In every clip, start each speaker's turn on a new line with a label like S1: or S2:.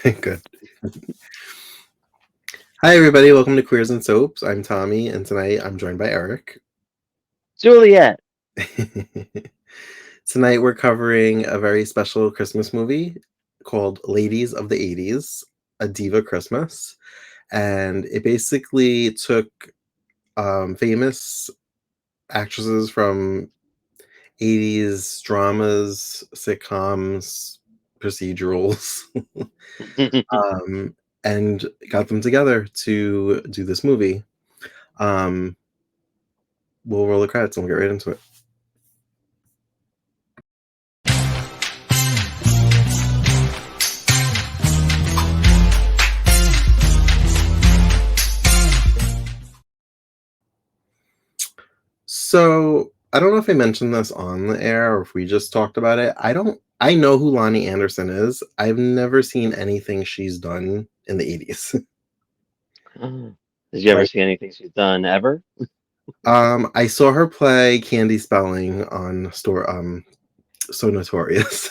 S1: Good. Hi, everybody. Welcome to Queers and Soaps. I'm Tommy, and tonight I'm joined by Eric.
S2: Juliet.
S1: Tonight we're covering a very special Christmas movie called Ladies of the 80's, A Diva Christmas. And it basically took famous actresses from 80's dramas, sitcoms, procedurals, um, and got them together to do this movie. Um, we'll roll the credits and we'll get right into it. So I don't know if I mentioned this on the air or if we just talked about it. I know who Lonnie Anderson is. I've never seen anything she's done in the 80's.
S2: Did you ever
S1: Like,
S2: see anything she's done ever?
S1: I saw her play Candy Spelling on So Notorious.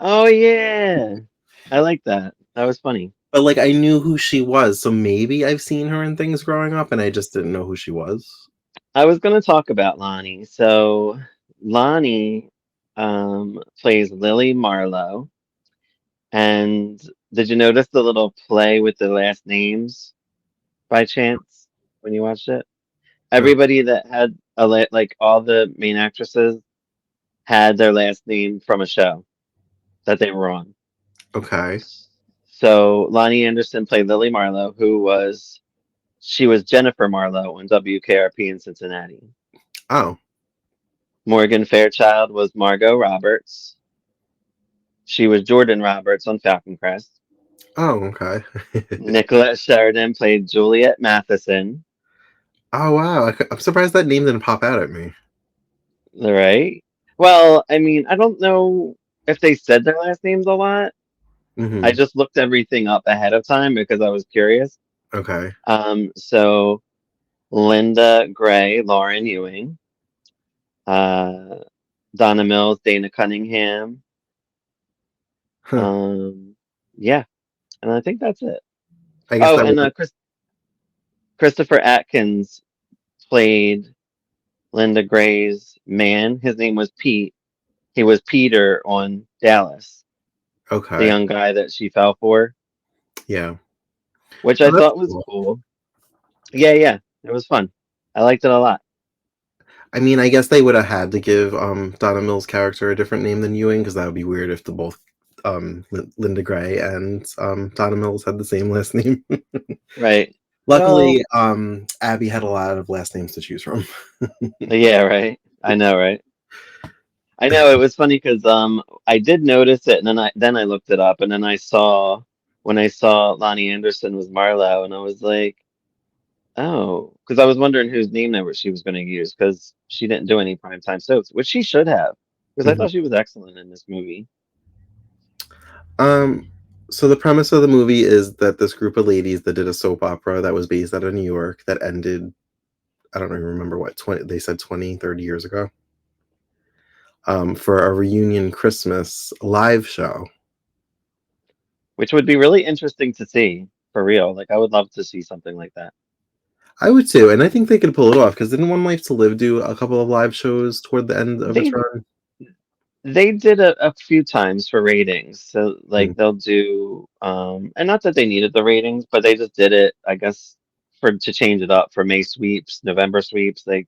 S2: Oh yeah. I like that. That was funny.
S1: But like I knew who she was, so maybe I've seen her in things growing up and I just didn't know who she was.
S2: I was gonna talk about Lonnie. So Lonnie plays Lily Marlowe. And did you notice the little play with the last names by chance when you watched it?
S1: No.
S2: Everybody that had like all the main actresses had their last name from a show that they were on.
S1: Okay.
S2: So Lonnie Anderson played Lily Marlowe, she was Jennifer Marlowe on WKRP in Cincinnati.
S1: Oh.
S2: Morgan Fairchild was Margot Roberts. She was Jordan Roberts on Falcon Crest.
S1: Oh, okay.
S2: Nicolette Sheridan played Juliet Matheson.
S1: Oh wow. I'm surprised that name didn't pop out at me.
S2: Right? Well, I mean, I don't know if they said their last names a lot. I
S1: Mm-hmm.
S2: just looked everything up ahead of time because I was curious.
S1: Okay.
S2: So Linda Gray, Lauren Ewing, uh, Donna Mills, Dana Cunningham.
S1: Huh.
S2: Um, yeah, and I think that's it.
S1: I guess
S2: Oh,
S1: that
S2: and
S1: would
S2: Christopher Atkins played Linda Gray's man. His name was Pete. He was Peter on Dallas, the
S1: okay.
S2: young guy that she fell for,
S1: Yeah.
S2: which
S1: Oh,
S2: I
S1: that's
S2: thought was
S1: cool.
S2: cool. Yeah, yeah, it was fun. I liked it a lot.
S1: I mean, I guess they would have had to give Donna Mills' character a different name than Ewing because that would be weird if the both Linda Gray and Donna Mills had the same last name.
S2: Right. Well,
S1: Luckily, Abby had a lot of last names to choose from.
S2: yeah, right. I know, right? I know it was funny because I did notice it and then I looked it up and then I saw when I saw Lonnie Anderson was Marlowe and I was like, oh, because I was wondering whose name she was going to use because she didn't do any primetime soaps, which she should have because I
S1: Mhm.
S2: thought she was excellent in this movie.
S1: Um, so the premise of the movie is that this group of ladies that did a soap opera that was based out of New York that ended, I don't even remember what, 20, they said 20, 30 years ago, for a reunion Christmas live show.
S2: Which would be really interesting to see for real. Like I would love to see something like that.
S1: I would too, and I think they could pull it off because didn't One Life to Live do a couple of live shows toward the end of its
S2: They
S1: run?
S2: they did a few times for ratings. So
S1: Mm.
S2: like they'll do and not that they needed the ratings, but they just did it, I guess, for to change it up for May sweeps, November sweeps. They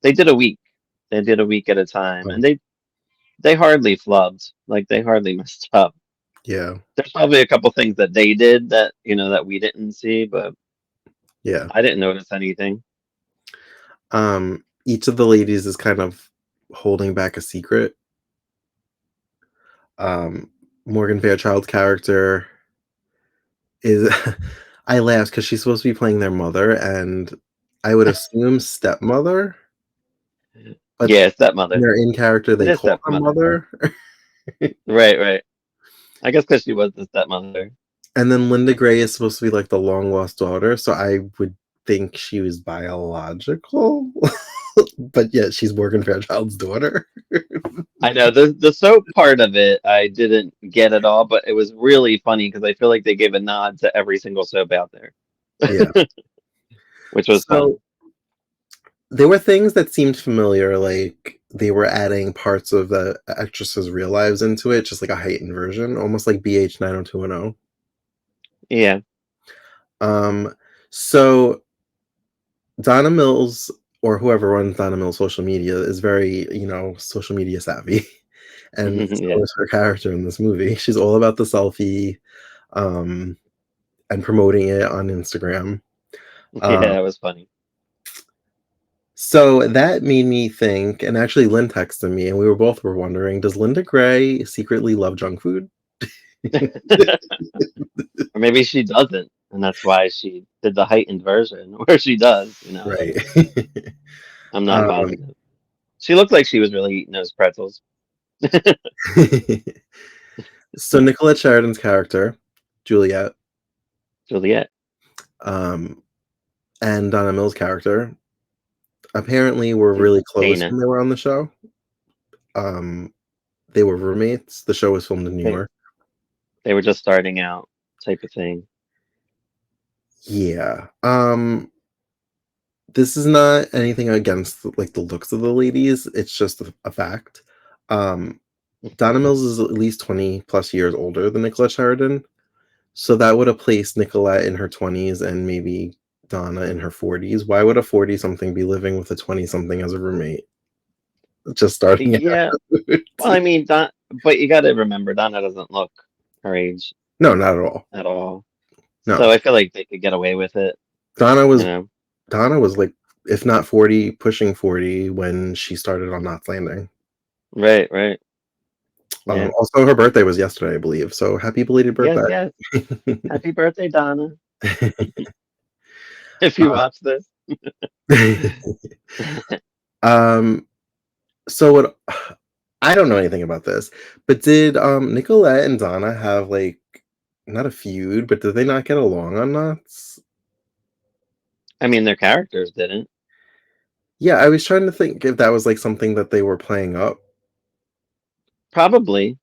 S2: did a week. They did a week at a time and
S1: Oh,
S2: they hardly flubbed. Like they hardly messed up.
S1: yeah,
S2: There's probably a couple things that they did that, that we didn't see, but
S1: yeah.
S2: I didn't notice anything.
S1: Each of the ladies is kind of holding back a secret. Um, Morgan Fairchild's character is I laughed because she's supposed to be playing their mother, and I would assume stepmother, but
S2: Yeah,
S1: when
S2: stepmother.
S1: they're in character,
S2: It
S1: they
S2: is
S1: call her
S2: stepmother.
S1: mother.
S2: Right, right. I guess because she was the stepmother.
S1: And then Linda Gray is supposed to be like the long lost daughter, so I would think she was biological. but yet she's Morgan Fairchild's daughter.
S2: I know the soap part of it I didn't get at all, but it was really funny because I feel like they gave a nod to every single soap out there,
S1: Yeah.
S2: which was fun.
S1: So there were things that seemed familiar, like they were adding parts of the actresses' real lives into it, just like a heightened version, almost like BH 90210.
S2: Yeah.
S1: Um, so Donna Mills or whoever runs Donna Mills' social media is very, social media savvy. And so
S2: Yeah.
S1: is her character in this movie. She's all about the selfie, um, and promoting it on Instagram.
S2: Yeah,
S1: Um,
S2: that was funny.
S1: so that made me think, and actually Lynn texted me, and we were wondering, does Linda Gray secretly love junk food?
S2: Or maybe she doesn't, and that's why she did the heightened version, where she does, I don't
S1: Right.
S2: know. I'm not
S1: um,
S2: positive. She looked like she was really eating those pretzels.
S1: so Nicolette Sheridan's character, Juliet,
S2: Juliet.
S1: um, and Donna Mills' character apparently were
S2: It's
S1: really close
S2: Dana.
S1: when they were on the show. Um, they were roommates. The show was filmed in New
S2: They
S1: York.
S2: they were just starting out type of thing.
S1: Yeah. This is not anything against like the looks of the ladies. It's just a fact. Um, Donna Mills is at least 20 plus years older than Nicolette Sheridan. So that would have placed Nicolette in her 20s and maybe Donna in her 40s. Why would a 40 something be living with a 20 something as a roommate? Just starting
S2: Yeah.
S1: out.
S2: Well, I mean, but you got to remember, Donna doesn't look her age
S1: No, not at all.
S2: at all. So
S1: No.
S2: I feel like they could get away with it,
S1: Donna
S2: you
S1: was
S2: know.
S1: Donna was like, if not 40, pushing 40 when she started on Knots Landing.
S2: Right, right. Yeah.
S1: Also, her birthday was yesterday, I believe. So happy belated
S2: Yes,
S1: birthday.
S2: yes. Happy birthday, Donna. If you watch this.
S1: um, so what? I don't know anything about this, but did Nicolette and Donna have like not a feud, but did they not get along on Knots?
S2: I mean, their characters didn't.
S1: Yeah, I was trying to think if that was like something that they were playing up.
S2: Probably.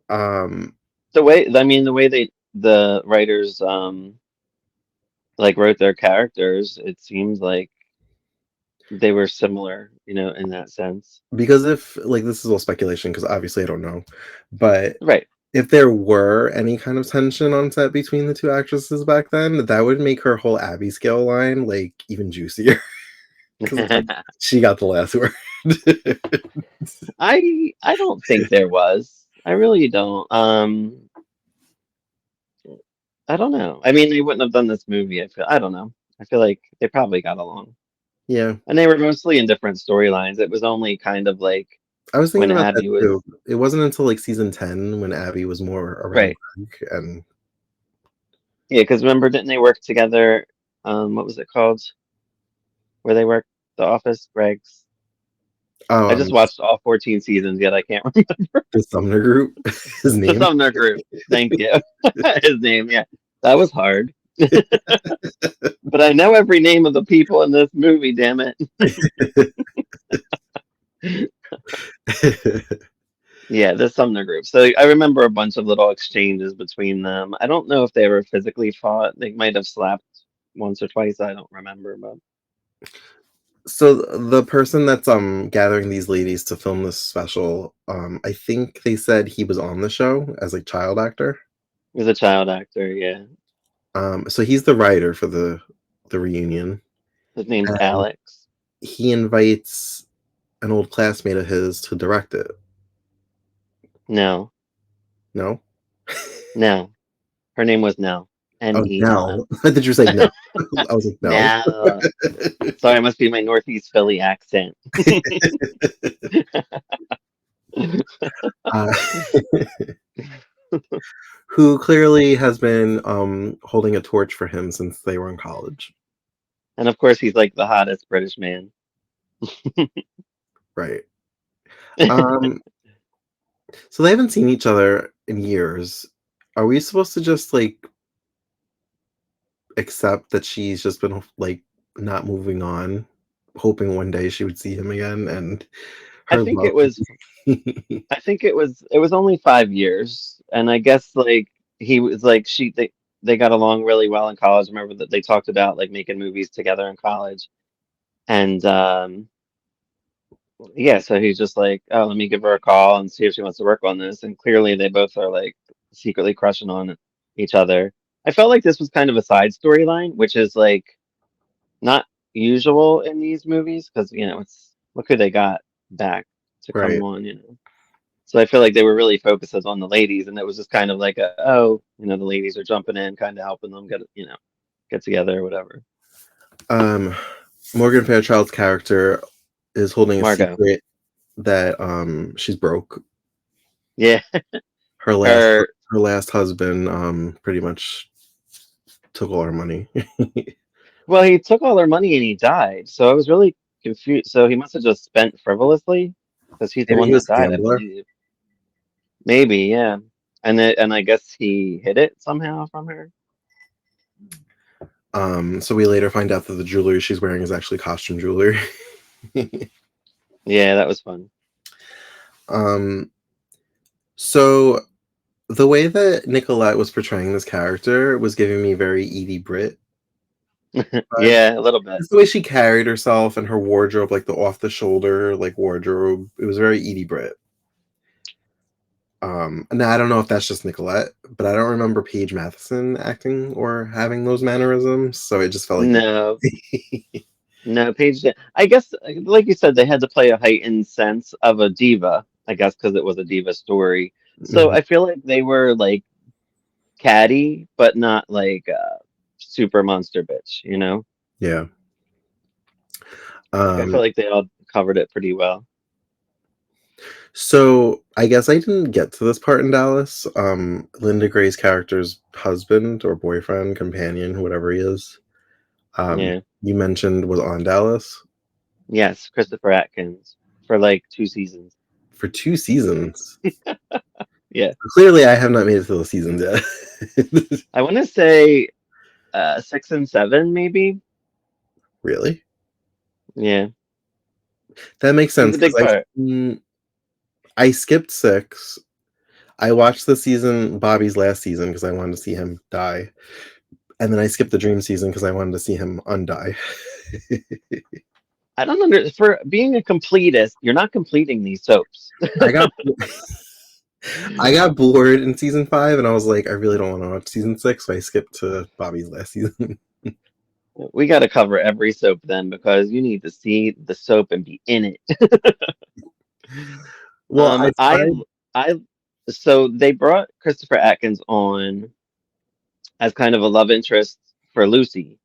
S1: Um,
S2: The way the writers like wrote their characters, it seems like they were similar, in that sense.
S1: because if like this is all speculation, because obviously I don't know, but
S2: Right.
S1: if there were any kind of tension on set between the two actresses back then, that would make her whole Abby scale line like even juicier because it's like she got the last word.
S2: I don't think there was. I really don't. I don't know. I mean, they wouldn't have done this movie. I don't know. I feel like they probably got along.
S1: Yeah,
S2: And they were mostly in different storylines. It was only kind of like
S1: I was
S2: when
S1: thinking about that
S2: Abby
S1: too.
S2: was
S1: It wasn't until like season 10 when Abby was more around
S2: right.
S1: Greg and
S2: Yeah, because remember, didn't they work together? What was it called? Where they worked? The Office, Greg's. I just
S1: um
S2: watched all 14 seasons, yet I can't remember
S1: the Sumner Group, his
S2: the
S1: name.
S2: Sumner Group. Thank you. His name, yeah. That was hard. But I know every name of the people in this movie, damn it. Yeah, the Sumner Group. So I remember a bunch of little exchanges between them. I don't know if they ever physically fought. They might have slapped once or twice. I don't remember, but
S1: So the person that's gathering these ladies to film this special, I think they said he was on the show as like child actor.
S2: he was a child actor, yeah.
S1: So he's the writer for the reunion,
S2: His name's
S1: and
S2: Alex.
S1: he invites an old classmate of his to direct it.
S2: No,
S1: No?
S2: no. Her name was Nell.
S1: Oh,
S2: Nell.
S1: no. Did you say no? I was like, no.
S2: No. Sorry, it must be my Northeast Philly accent.
S1: Uh, who clearly has been holding a torch for him since they were in college.
S2: And of course, he's like the hottest British man.
S1: Right. Um, so they haven't seen each other in years. Are we supposed to just like accept that she's just been like not moving on hoping one day she would see him again, and
S2: I
S1: her
S2: think
S1: love.
S2: it was it was only 5 years, and I guess like he was like they got along really well in college. I remember that they talked about like making movies together in college, and yeah, so he's just like, oh, let me give her a call and see if she wants to work on this. And clearly, they both are like secretly crushing on each other. I felt like this was kind of a side storyline, which is like not usual in these movies because it's look who they got back to come
S1: Right.
S2: on, So I feel like they were really focused on the ladies, and it was just kind of like oh, the ladies are jumping in, kind of helping them get together or whatever.
S1: Um, Morgan Fairchild's character is holding a
S2: Margot,
S1: secret that she's broke.
S2: yeah,
S1: Her last
S2: her.
S1: her last husband pretty much took all her money.
S2: Well, he took all their money and he died, so I was really confused. So he must have just spent frivolously because he's the
S1: Maybe
S2: one
S1: he
S2: that
S1: was a
S2: died, I
S1: gambler.
S2: believe. Maybe, yeah. And I guess he hid it somehow from her.
S1: So we later find out that the jewelry she's wearing is actually costume jewelry.
S2: Yeah, that was fun.
S1: um, so the way that Nicolette was portraying this character was giving me very Edie Britt vibes.
S2: Yeah, a little bit.
S1: Just the way she carried herself and her wardrobe, like the off the shoulder like wardrobe, it was very Edie Britt. Now I don't know if that's just Nicolette, but I don't remember Paige Matheson acting or having those mannerisms, so it just felt like
S2: No,
S1: Edie.
S2: no, Paige. I guess, like you said, they had to play a heightened sense of a diva. I guess because it was a diva story. So
S1: Mhm.
S2: I feel like they were like catty, but not like super monster bitch.
S1: Yeah.
S2: Like I feel
S1: Um,
S2: like they all covered it pretty well.
S1: so I guess I didn't get to this part in Dallas. Linda Gray's character's husband or boyfriend, companion, whatever he is,
S2: Yeah.
S1: you mentioned was on Dallas
S2: Yes, Christopher Atkins for like 2 seasons.
S1: for 2 seasons.
S2: Yeah.
S1: Clearly, I have not made it to the seasons yet.
S2: I want to say 6 and 7, maybe.
S1: Really?
S2: Yeah.
S1: That makes
S2: He's
S1: sense
S2: a big
S1: because
S2: part.
S1: I skipped 6. I watched the season Bobby's last season because I wanted to see him die, and then I skipped the Dream season because I wanted to see him undie.
S2: I don't for being a completist, you're not completing these soaps.
S1: I got I got bored in season 5, and I was like, I really don't want to watch season 6, so I skipped to Bobby's last season.
S2: We got to cover every soap then because you need to see the soap and be in it.
S1: Well, I
S2: I
S1: tried.
S2: I so they brought Christopher Atkins on as kind of a love interest for Lucy,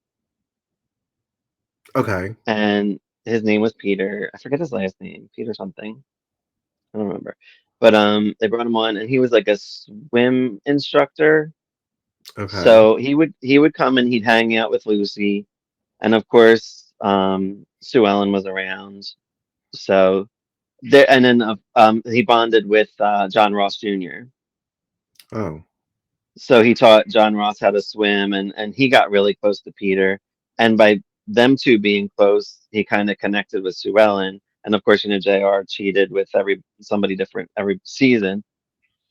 S1: Okay.
S2: and his name was Peter. I forget his last name, Peter something. I don't remember. But they brought him on and he was like a swim instructor.
S1: Okay.
S2: So he would come and he'd hang out with Lucy. And of course, Sue Ellen was around. So there and then he bonded with John Ross Jr.
S1: Oh.
S2: So he taught John Ross how to swim and he got really close to Peter. And by them two being close, he kind of connected with Sue Ellen. And of course, JR cheated with somebody different every season.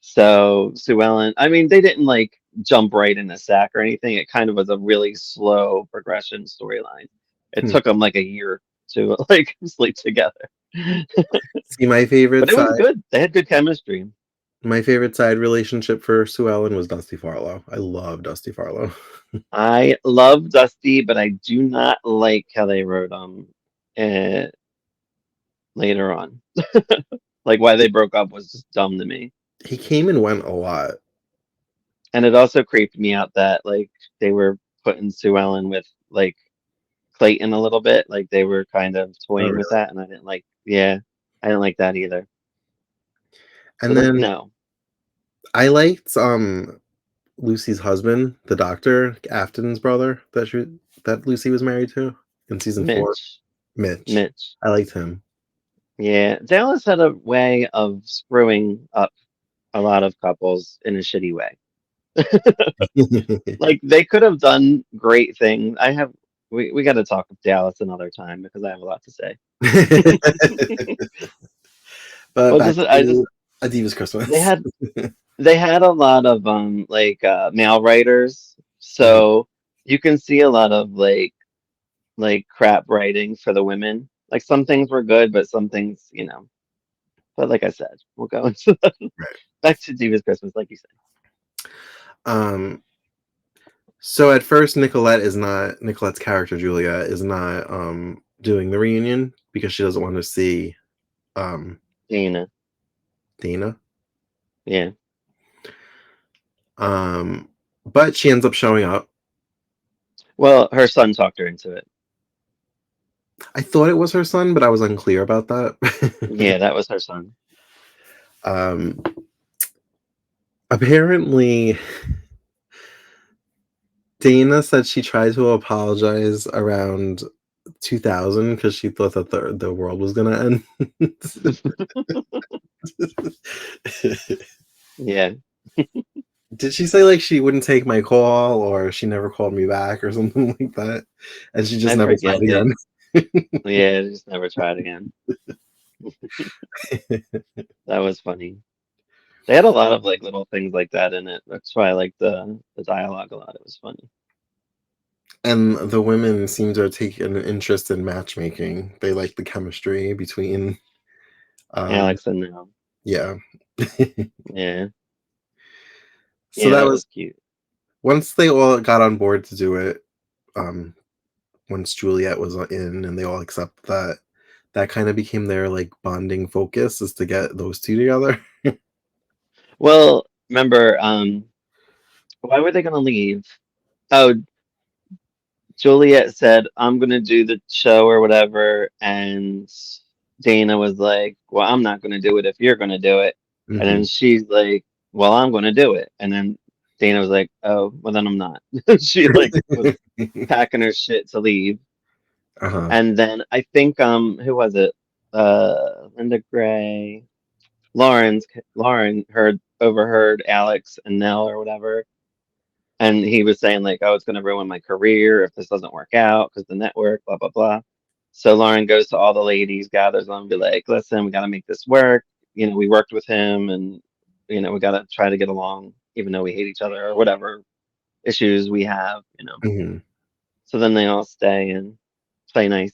S2: So Sue Ellen, I mean, they didn't like jump right in a sack or anything. It kind of was a really slow progression storyline. It
S1: Hmm.
S2: took them like a year to like sleep together.
S1: See,
S2: But it was good. They had good chemistry.
S1: my favorite side relationship for Sue Ellen was Dusty Farlow. I love Dusty Farlow.
S2: I love Dusty, but I do not like how they wrote uh, later on. Like why they broke up was just dumb to me.
S1: He came and went a lot.
S2: And it also creeped me out that like they were putting Sue Ellen with like Clayton a little bit. Like they were kind of
S1: Oh,
S2: toying with
S1: really?
S2: that, and I didn't like. Yeah, I didn't like that either. So
S1: And
S2: like,
S1: then
S2: no,
S1: I liked Lucy's husband, the doctor, Afton's brother that Lucy was married to in season 4,
S2: Mitch,
S1: Mitch.
S2: Mitch.
S1: I liked him.
S2: Yeah, Dallas had a way of screwing up a lot of couples in a shitty way. Like they could have done great things. we got to talk with Dallas another time because I have a lot to say.
S1: But
S2: Well,
S1: back
S2: just I just
S1: to A Diva's
S2: they
S1: Christmas.
S2: had they had a lot of male writers,
S1: Mhm.
S2: so you can see a lot of crap writing for the women. Like some things were good, but some things, But like I said, we'll go into
S1: Right.
S2: back to Diva's Christmas, like you said.
S1: Um, so at first, Nicolette's character Julia is not doing the reunion because she doesn't want to see um
S2: Dana,
S1: Dana.
S2: yeah.
S1: Um, but she ends up showing up.
S2: Well, her son talked her into it.
S1: I thought it was her son, but I was unclear about that.
S2: Yeah, that was her son.
S1: um, apparently, Dana said she tried to apologize around 2000 because she thought that the world was gonna end.
S2: Yeah,
S1: Did she say like she wouldn't take my call or she never called me back or something like that? And she just
S2: I
S1: never
S2: forget.
S1: tried
S2: Yeah,
S1: again.
S2: yeah. Just never tried again. That was funny. They had a lot of little things like that in it. That's why I like the dialogue a lot. It was funny.
S1: And the women seem to have taken an interest in matchmaking. They like the chemistry between um
S2: Alex and
S1: yeah.
S2: yeah,
S1: So
S2: yeah,
S1: that
S2: that
S1: was
S2: was cute.
S1: once they all got on board to do it, um once Juliet was in and they all accept that, that kind of became their like bonding focus is to get those two together.
S2: Well, remember, why were they gonna leave? Oh, Juliet said, I'm gonna do the show or whatever, and Dana was like, well, I'm not gonna do it if you're gonna do it. And then
S1: Hmm.
S2: she's like, well, I'm gonna do it. And then Dana was like, oh, well, then I'm not. She was packing her shit to leave.
S1: Uh-huh.
S2: And then I think who was it? Linda Gray, Lawrence Lauren heard overheard Alex and Nell or whatever, and he was saying like, "Oh, it's going to ruin my career if this doesn't work out because the network, blah blah blah." So Lauren goes to all the ladies, gathers them, and be like, "Listen, we got to make this work. We worked with him, and we got to try to get along, even though we hate each other or whatever issues we have."
S1: Hmm.
S2: So then they all stay and play nice.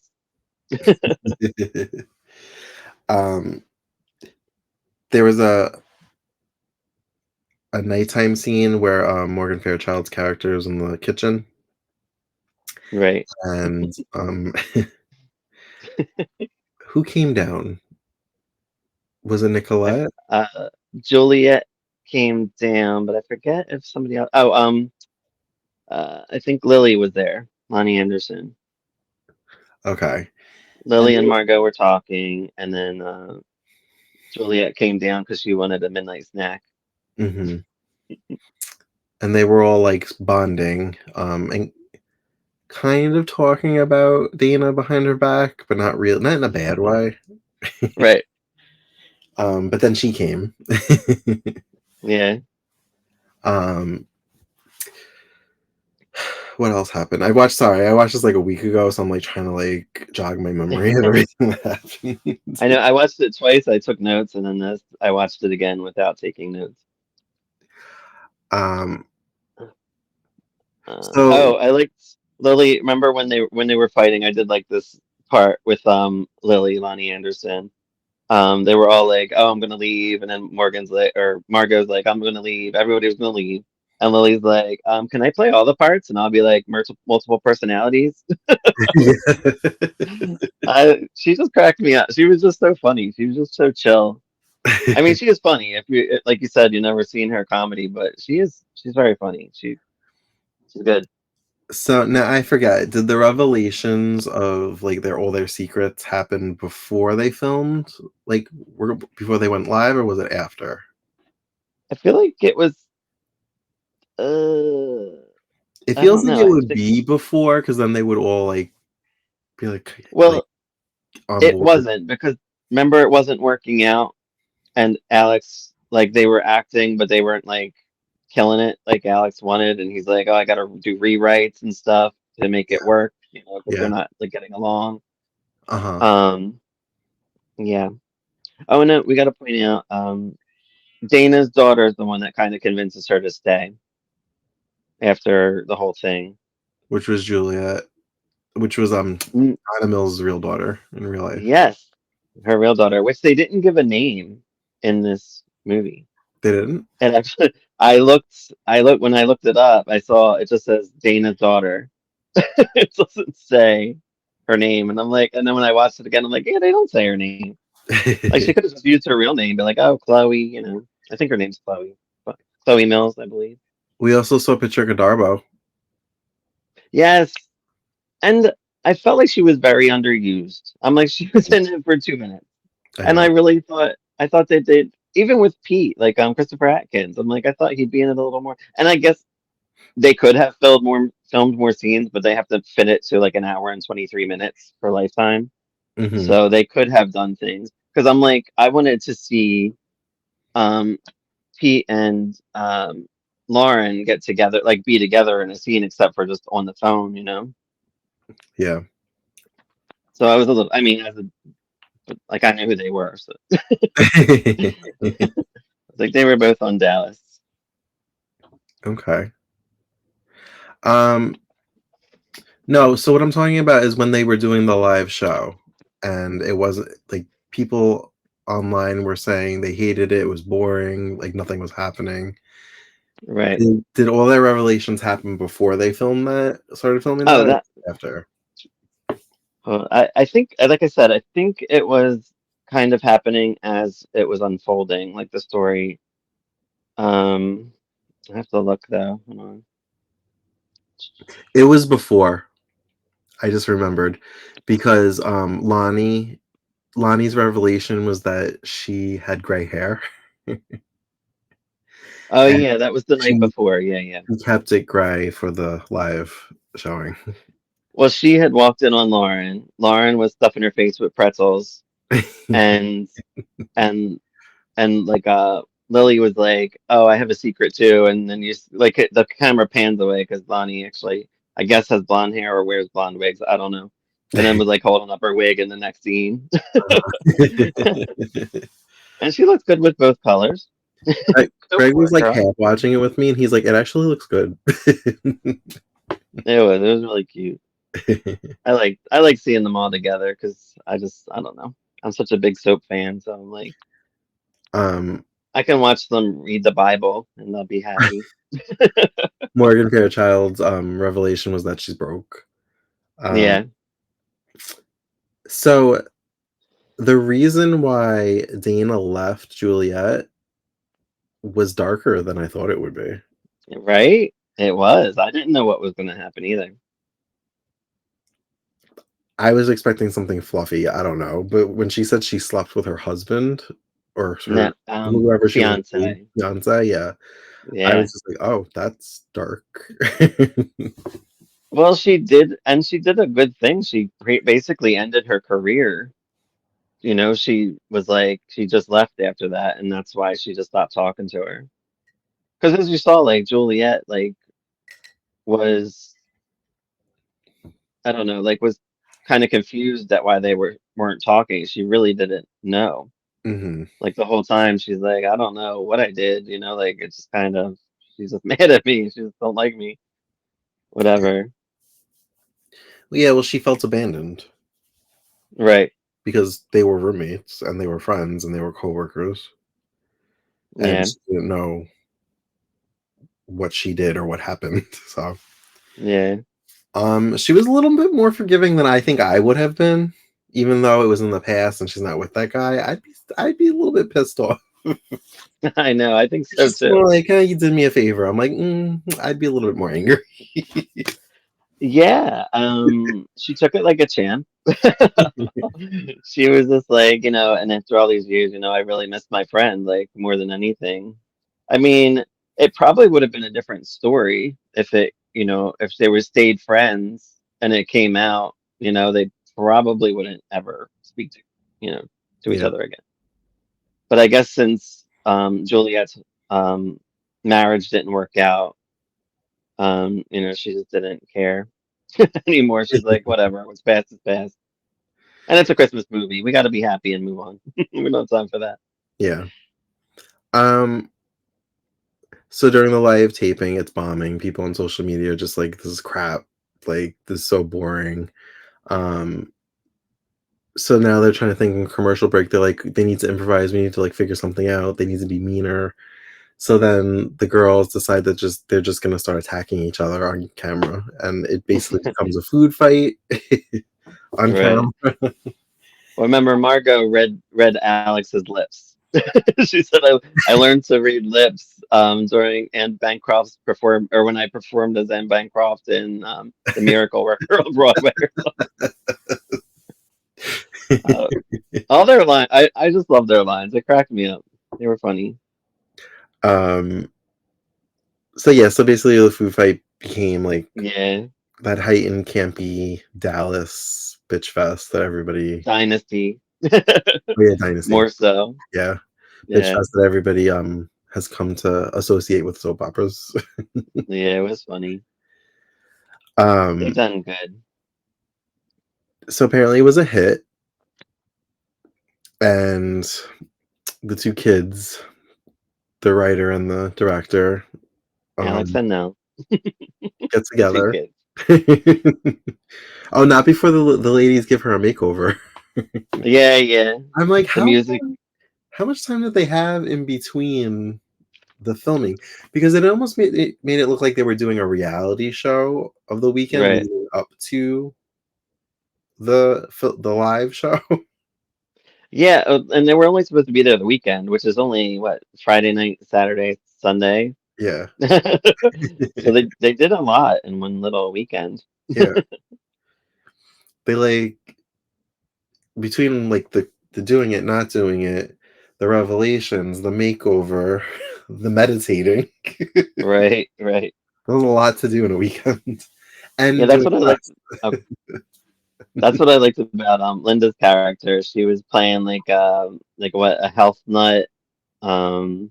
S1: um there was a nighttime scene where Morgan Fairchild's character is in the kitchen
S2: Right.
S1: and who came down? Was it
S2: I,
S1: Nicolette?
S2: Juliet came down, but I forget if somebody else. Oh, I think Lily was there. Lonnie Anderson.
S1: Okay. And
S2: Lily and Margot were talking, and then Juliet came down because she wanted a midnight snack.
S1: mhm. And they were all like bonding and kind of talking about Dana behind her back, but not real, not in a bad way.
S2: Right.
S1: But then she came.
S2: Yeah.
S1: um what else happened? I watched this like a week ago, so I'm like trying to like jog my memory of everything that happened.
S2: I know. I watched it twice. I took notes, and then I watched it again without taking notes.
S1: um
S2: Oh,
S1: so
S2: I liked Lily. Remember when they were fighting? I did like this part with Lily, Lonnie Anderson. They were all like, "Oh, I'm gonna leave," and then Morgan's like, or Margot's like, "I'm gonna leave." Everybody was gonna leave, and Lily's like, "Can I play all the parts?" And I'll be like, multiple personalities." She just cracked me up. She was just so funny. She was just so chill. I mean, she is funny. If you like you said, you never seen her comedy, but she's very funny. She's good.
S1: So now I forget, did the revelations of like all their secrets happen before they filmed? Like before they went live or was it after?
S2: I feel like it was. Uh,
S1: It
S2: I
S1: feels
S2: don't
S1: like
S2: know.
S1: it
S2: I
S1: would
S2: think.
S1: be before because then they would all like be like
S2: Well,
S1: on
S2: it
S1: board.
S2: wasn't because remember it wasn't working out, and Alex they were acting, but they weren't killing it like Alex wanted, and he's like, "Oh, I got to do rewrites and stuff to make it work." because they're
S1: Yeah.
S2: not like getting along.
S1: Uh-huh.
S2: Um, yeah. Oh, and we got to point out, Dana's daughter is the one that kind of convinces her to stay after the whole thing.
S1: Which was Juliet, which was
S2: Mm,
S1: Anna Mill's real daughter in real life.
S2: yes, her real daughter, which they didn't give a name in this movie.
S1: They didn't?
S2: And actually, when I looked it up, I saw it just says Dana's daughter. It doesn't say her name, and I'm like, and then when I watched it again, I'm like, yeah, they don't say her name. Like she could have just used her real name, be like, oh, Chloe, I think her name's Chloe, Chloe Mills, I believe.
S1: We also saw Patricia Darbo.
S2: Yes, and I felt like she was very underused. I'm like, she was in it for 2 minutes,
S1: I
S2: and I
S1: know.
S2: really thought they did. Even with Pete, like Christopher Atkins, I'm like, I thought he'd be in it a little more. And I guess they could have filmed more scenes, but they have to fit it to like an hour and 23 minutes for Lifetime.
S1: Hmm.
S2: So they could have done things because I'm like, I wanted to see um, Pete and Lauren get together, like be together in a scene, except for just on the phone.
S1: Yeah.
S2: So I was a little, I mean, like I knew who they were, so like they were both on Dallas.
S1: Okay. Um, no, so what I'm talking about is when they were doing the live show, and it wasn't like people online were saying they hated it, it was boring, like nothing was happening.
S2: Right.
S1: Did all their revelations happen before they started filming
S2: Oh,
S1: that, or
S2: that.
S1: after?
S2: Well, I think, like I said, I think it was kind of happening as it was unfolding, like the story. Um, I have to look though. Hold on.
S1: It was before. I just remembered because Lonnie's revelation was that she had gray hair,
S2: Oh
S1: and
S2: yeah, that was the night
S1: she
S2: before. Yeah, yeah.
S1: kept it gray for the live showing.
S2: Well, she had walked in on Lauren. Lauren was stuffing her face with pretzels, and and like Lily was like, "Oh, I have a secret too." And then like the camera pans away because Lonnie actually, I guess, has blonde hair or wears blonde wigs. I don't know. And then was like holding up her wig in the next scene, and she looks good with both colors. Go
S1: Greg
S2: for
S1: was
S2: it,
S1: like
S2: girl.
S1: half watching it with me, and he's like, "It actually looks good."
S2: It was really cute. I like seeing them all together because I don't know. I'm such a big soap fan, so I'm like
S1: um,
S2: I can watch them read the Bible and they'll be happy.
S1: Morgan Fairchild's revelation was that she's broke. Um,
S2: Yeah,
S1: so the reason why Dana left Juliet was darker than I thought it would be.
S2: right? It was. I didn't know what was going to happen either.
S1: I was expecting something fluffy. I don't know, but when she said she slept with her husband or her
S2: No,
S1: whoever she was dating,
S2: fiance.
S1: fiance, yeah, I
S2: Yeah.
S1: was just like, oh, that's dark.
S2: Well, she did, and she did a good thing. She basically ended her career. She was like, she just left after that, and that's why she just stopped talking to her. Because as you saw, like Juliet, like was, I don't know, like was kind of confused at why they weren't talking. She really didn't know.
S1: Hmm.
S2: Like the whole time, she's like, I don't know what I did. Like it's just kind of, she's just mad at me. She just don't like me. Whatever.
S1: Yeah, well, she felt abandoned
S2: Right.
S1: because they were roommates and they were friends and they were coworkers, and
S2: Yeah.
S1: she didn't know what she did or what happened. So,
S2: Yeah.
S1: she was a little bit more forgiving than I think I would have been, even though it was in the past and she's not with that guy. I'd be a little bit pissed off.
S2: I know. I think
S1: It's
S2: so
S1: just more
S2: too.
S1: like, "Hey, you did me a favor." I'm like, I'd be a little bit more angry.
S2: Yeah. She took it like a champ. She was just like, and after all these years, I really missed my friend, like more than anything. I mean, it probably would have been a different story if they were stayed friends and it came out, they probably wouldn't ever speak you know, to each
S1: Yeah.
S2: other again. But I guess since Juliet's marriage didn't work out, she just didn't care. anymore. She's like, whatever, what's past is past. And it's a Christmas movie. We got to be happy and move on. We don't have time for that.
S1: Yeah. Um, so during the live taping, it's bombing. People on social media are just like, this is crap. Like, this is so boring. Um, so now they're trying to think in commercial break. They're like, they need to improvise. We need to like figure something out. They need to be meaner. So then the girls decide that they're just gonna start attacking each other on camera, and it basically becomes a food fight on
S2: Right.
S1: camera.
S2: Well, remember, Margot read Alex's lips. She said, I learned to read lips during Anne Bancroft's perform or when I performed as Anne Bancroft in The Miracle Worker on Broadway. Uh, all their lines, I just love their lines. They cracked me up. They were funny.
S1: um, so yeah, so basically the food fight became like
S2: Yeah,
S1: that heightened campy Dallas bitch fest that everybody.
S2: Dynasty.
S1: Oh yeah, Dynasty.
S2: More so.
S1: Yeah, bitch
S2: Yeah,
S1: fest that everybody has come to associate with soap operas.
S2: yeah, it was funny. They
S1: um,
S2: done good.
S1: so apparently it was a hit, and the two kids, the writer and the director,
S2: Alex
S1: um,
S2: and Nell,
S1: get
S2: the two
S1: together.
S2: kids.
S1: Oh, not before the ladies give her a makeover.
S2: Yeah, yeah.
S1: I'm like,
S2: The music,
S1: how much time did they have in between the filming? Because it almost made it look like they were doing a reality show of the weekend
S2: right.
S1: leading up to the live show.
S2: Yeah, and they were only supposed to be there the weekend, which is only what, Friday night, Saturday, Sunday.
S1: Yeah,
S2: So they did a lot in one little weekend.
S1: yeah. They like between like the doing it, not doing it, the revelations, the makeover, the meditating.
S2: Right, right.
S1: There's a lot to do in a weekend,
S2: Yeah,
S1: and
S2: that's
S1: doing
S2: what I liked.
S1: class.
S2: Uh, that's what I liked about Linda's character. She was playing like what, a health nut um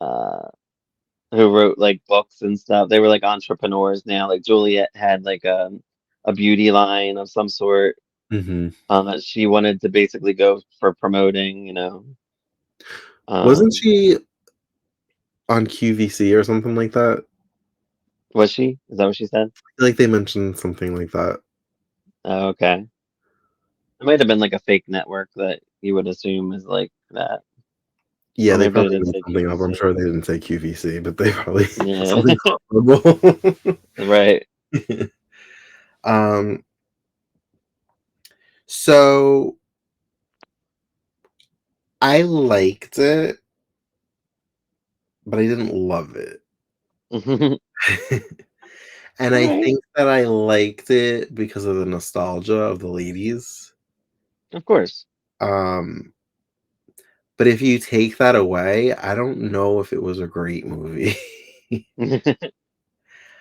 S2: uh who wrote like books and stuff. They were like entrepreneurs now. Like Juliet had like a beauty line of some sort
S1: Mhm.
S2: that she wanted to basically go for promoting,
S1: Wasn't
S2: Um,
S1: she on QVC or something like that?
S2: was she? Is that what she said?
S1: I feel like they mentioned something like that.
S2: Oh, okay. It might have been like a fake network that you would assume is like that.
S1: Yeah,
S2: Or
S1: they
S2: maybe they
S1: probably
S2: didn't
S1: made
S2: say
S1: something up. I'm
S2: QVC.
S1: sure they didn't say QVC, but they probably
S2: Yeah,
S1: something comparable.
S2: right.
S1: um, so I liked it, but I didn't love it.
S2: All
S1: And I
S2: right.
S1: think that I liked it because of the nostalgia of the ladies.
S2: Of course.
S1: Um, but if you take that away, I don't know if it was a great movie. It's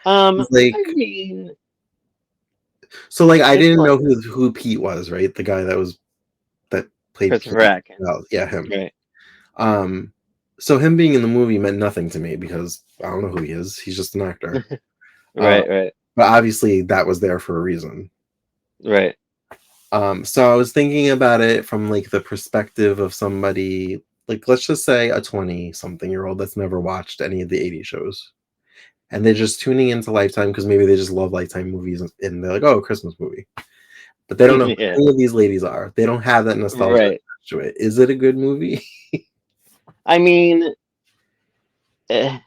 S2: I
S1: like
S2: mean,
S1: so like I
S2: it's
S1: didn't
S2: like
S1: know who Pete was, right? The guy that played
S2: Christopher
S1: Pete.
S2: Atkins.
S1: Well, yeah, him.
S2: Right.
S1: Um, so him being in the movie meant nothing to me because I don't know who he is. He's just an actor. Uh,
S2: Right, right,
S1: but obviously that was there for a reason.
S2: right.
S1: So I was thinking about it from like the perspective of somebody like let's just say a 20 something year old that's never watched any of the 80s shows. And they're just tuning into Lifetime because maybe they just love Lifetime movies and they're like, oh, Christmas movie. But they don't know
S2: Yeah.
S1: who any of these ladies are. They don't have that nostalgia
S2: Right.
S1: attached to it. Is it a good movie?
S2: I mean, eh,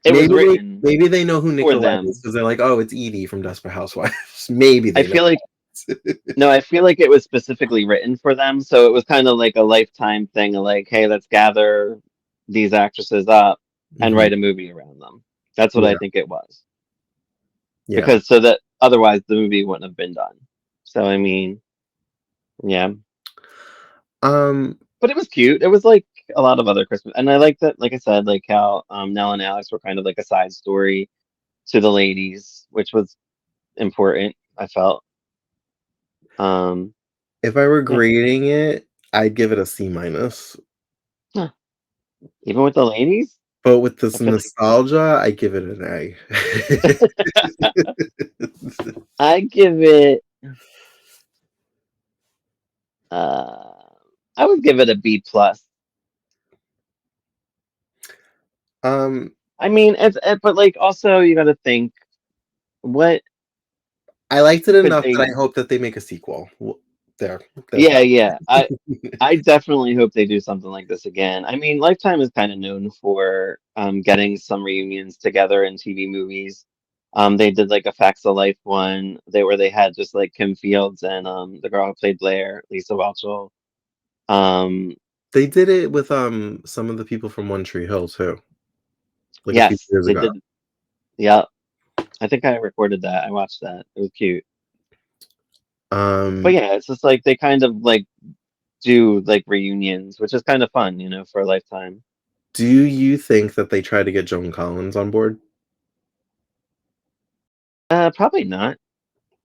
S2: it was written
S1: Maybe they know who
S2: for
S1: Nicolette is
S2: them.
S1: because they're like, oh, it's Edie from Desperate Housewives. Maybe
S2: I
S1: they know.
S2: feel like No, I feel like it was specifically written for them, so it was kind of like a lifetime thing of like, hey, let's gather these actresses up and
S1: Mhm.
S2: write a movie around them. That's what I
S1: Yeah,
S2: think it was.
S1: yeah.
S2: Because so that otherwise the movie wouldn't have been done. So I mean, yeah.
S1: Um,
S2: But it was cute. It was like a lot of other Christmas, and I like that, like I said, like how Nell and Alex were kind of like a side story to the ladies, which was important, I felt. Um,
S1: if I were
S2: yeah.
S1: grading it, I'd give it a C minus.
S2: Huh. Even with the ladies?
S1: But with
S2: I
S1: this
S2: feel like
S1: nostalgia, I give it an A.
S2: I give it uh I would give it a B plus.
S1: Um,
S2: I mean, but like also you got to think what
S1: I liked it
S2: could
S1: enough that
S2: they
S1: I hope that they make a sequel. There's
S2: Yeah,
S1: that.
S2: yeah. I definitely hope they do something like this again. I mean, Lifetime is kind of known for getting some reunions together in TV movies. They did like a Facts of Life one, where they had just like Kim Fields and the girl who played Blair, Lisa Whelchel. Um,
S1: They did it with, some of the people from One Tree Hill too, like, a few
S2: yes,
S1: years
S2: they
S1: ago.
S2: did. Yeah, I think I recorded that. I watched that. It was cute. But
S1: Um,
S2: yeah, it's just like they kind of like do like reunions, which is kind of fun, for Lifetime.
S1: do you think that they try to get Joan Collins on board?
S2: Probably not.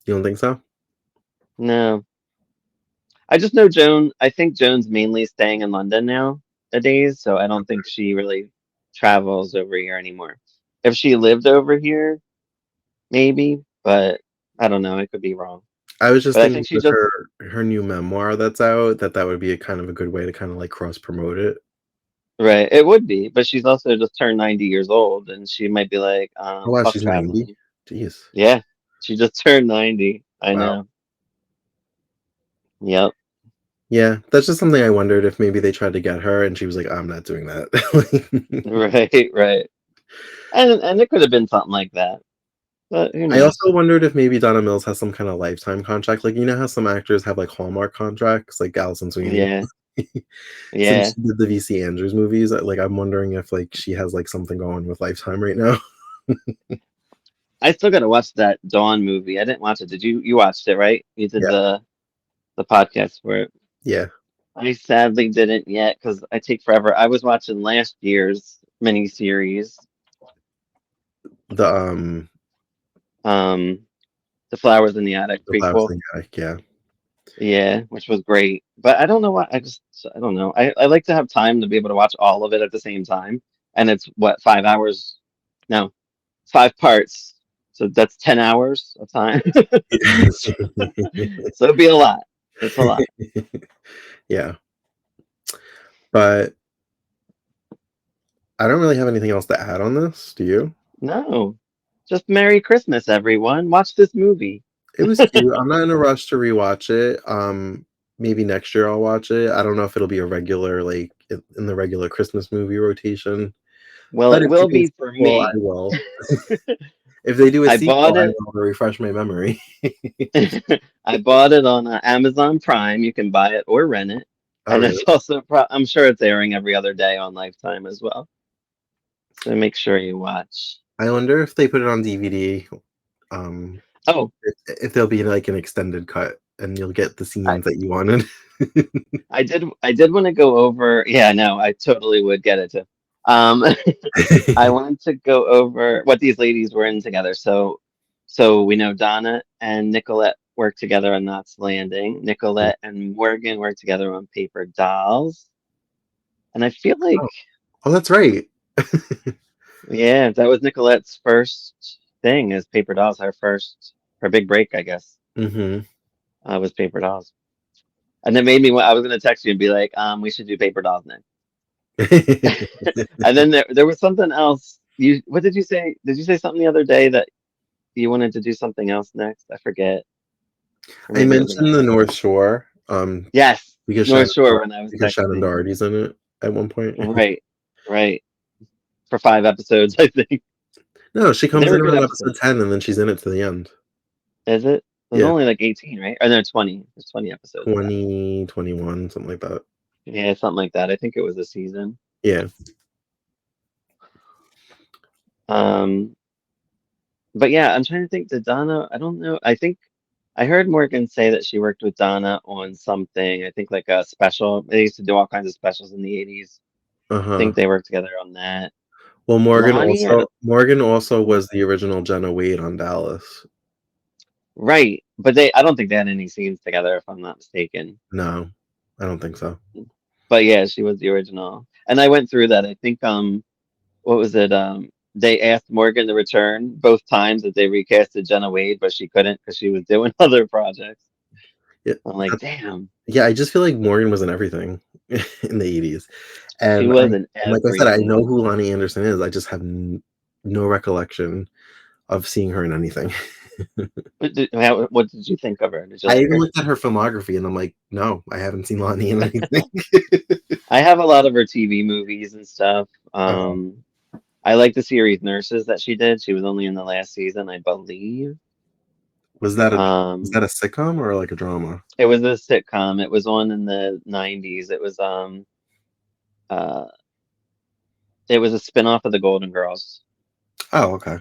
S1: You don't think so?
S2: No. I just know Joan. I think Joan's mainly staying in London nowadays, so I don't think she really travels over here anymore. If she lived over here, maybe, but I don't know. I could be wrong.
S1: I was just
S2: But I
S1: thinking
S2: think she
S1: with
S2: just,
S1: her new memoir that's out, that would be a kind of a good way to kinda, like, cross promote it.
S2: right, it would be, but she's also just turned 90 years old, and she might be like,
S1: Oh, wow,
S2: fuck
S1: she's 90?
S2: traveling.
S1: Jeez.
S2: Yeah, she just turned 90. I
S1: Wow.
S2: know. Yep.
S1: Yeah, that's just something I wondered if maybe they tried to get her and she was like, "I'm not doing that."
S2: Right, right. And it could have been something like that, but who
S1: I
S2: knows?
S1: also wondered if maybe Donna Mills has some kinda lifetime contract, like, you know how some actors have, like, Hallmark contracts, like Alison Sweeney?
S2: Yeah,
S1: Since
S2: yeah.
S1: she did the VC Andrews movies, like, I'm wondering if, like, she has, like, something going with Lifetime right now.
S2: I still gotta watch that Dawn movie. I didn't watch it. Did you? You watched it, right? You did
S1: Yeah,
S2: the podcast for it.
S1: yeah.
S2: I sadly didn't yet because I take forever. I was watching last year's miniseries,
S1: The,
S2: um, The Flowers in the Attic
S1: the Flowers
S2: prequel.
S1: thing, yeah.
S2: Yeah, which was great. But I don't know why. I don't know. I like to have time to be able to watch all of it at the same time. And it's what, 5 hours? No, 5 parts. So that's 10 hours of time. So it'd be a lot. It's a lot.
S1: Yeah, but I don't really have anything else to add on this, do you?
S2: No. Just Merry Christmas, everyone. Watch this movie.
S1: It was cute. I'm not in a rush to rewatch it. Maybe next year I'll watch it. I don't know if it'll be a regular, like, in the regular Christmas movie rotation,
S2: Well,
S1: but
S2: it
S1: if they
S2: will
S1: do a
S2: be for
S1: sequel, I
S2: me.
S1: will. If they do a
S2: I bought
S1: sequel, I
S2: it.
S1: will to refresh my memory.
S2: I bought it on Amazon Prime. You can buy it or rent it.
S1: Oh,
S2: And it's
S1: really?
S2: also, I'm sure it's airing every other day on Lifetime as well. So make sure you watch.
S1: I wonder if they put it on DVD, um,
S2: Oh,
S1: if there'll be, like, an extended cut and you'll get the
S2: I,
S1: scenes that you wanted.
S2: I did want to go over. Yeah, no, I totally would get it too. Um, I wanted to go over what these ladies were in together. So we know Donna and Nicolette work together on Knots Landing. Nicolette and Morgan work together on Paper Dolls. And I feel like,
S1: Oh. Oh, that's right.
S2: yeah, that was Nicolette's first thing as Paper Dolls, her big break, I guess,
S1: Mhm.
S2: was Paper Dolls. And it made me, I was going to text you and be like, we should do Paper Dolls next. And then there was something else. What did you say? Did you say something the other day that you wanted to do something else next? I forget. Or
S1: I
S2: maybe it was
S1: mentioned
S2: another
S1: the
S2: day.
S1: North Shore,
S2: Yes,
S1: because
S2: North Shore when I was
S1: Shannon
S2: texting.
S1: Doherty's in it at one point.
S2: Right, right. For 5 episodes, I think.
S1: No, she
S2: They
S1: comes
S2: were
S1: in
S2: good
S1: around episode
S2: episodes.
S1: 10, and then she's in it to the end.
S2: Is it? There's
S1: Yeah,
S2: only like 18, right? Or no, 20. There's 20 episodes of that.
S1: 20, 21, something like that.
S2: Yeah, something like that. I think it was a season.
S1: Yeah.
S2: Um, but yeah, I'm trying to think. Did Donna? I don't know. I think I heard Morgan say that she worked with Donna on something. I think like a special. They used to do all kinds of specials in the 80's. I
S1: Uh-huh.
S2: think they worked together on that.
S1: Well,
S2: Lonnie, I don't.
S1: Morgan also was the original Jenna Wade on Dallas.
S2: Right, but I don't think they had any scenes together, if I'm not mistaken.
S1: No, I don't think so.
S2: But yeah, she was the original. And I went through that. I think what was it? They asked Morgan to return both times that they recasted Jenna Wade, but she couldn't because she was doing other projects.
S1: Yeah,
S2: I'm like,
S1: that
S2: damn,
S1: yeah, I just feel like Morgan was in everything in the 80s,
S2: she
S1: and
S2: was in
S1: like I said, I know
S2: everything.
S1: who Lonnie Anderson is, I just have n no recollection of seeing her in anything.
S2: What did you think of her? Did you
S1: I
S2: like
S1: even
S2: her?
S1: looked at her filmography, and I'm like, "No, I haven't seen Lonnie in anything."
S2: I have a lot of her TV movies and stuff.
S1: Uh,
S2: I like the series Nurses that she did. She was only in the last season, I believe.
S1: was that a was
S2: Um,
S1: that a sitcom or, like, a drama?
S2: it was a sitcom. It was on in the 90s. Uh, it was a spin-off of the Golden Girls.
S1: Oh, okay.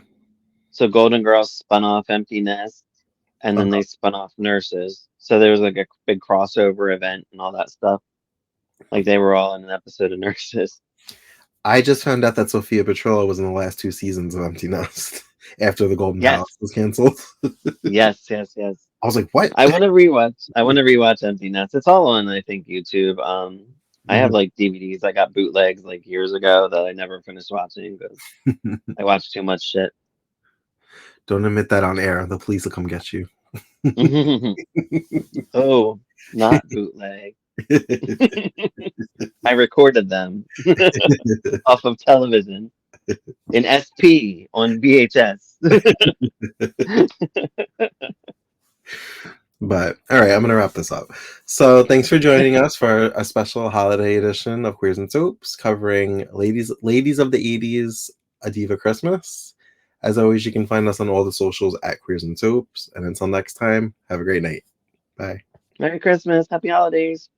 S2: So Golden Girls spun off Empty Nest, and then they
S1: Uh-huh.
S2: spun off Nurses. So there was like a big crossover event and all that stuff. Like they were all in an episode of Nurses.
S1: I just found out that Sophia Petrillo was in the last 2 seasons of Empty Nest after the Golden
S2: Yes,
S1: Palace was canceled.
S2: yes, yes, yes.
S1: I was like, "What?"
S2: I want to rewatch. I want to rewatch Empty Nest. It's all on, I think, YouTube. I have
S1: Mhm.
S2: like DVDs. I got bootlegs like years ago that I never finished watching because I watched too much shit.
S1: Don't admit that on air, the police will come get you.
S2: Oh, not bootleg. I recorded them off of television in SP on VHS.
S1: But, alright, I'm gonna wrap this up. So, thanks for joining us for a special holiday edition of Queers and Soaps covering ladies of the 80s, A Diva Christmas. As always, you can find us on all the socials at Queers and Soaps, and until next time, have a great night. Bye.
S2: Merry Christmas, Happy Holidays.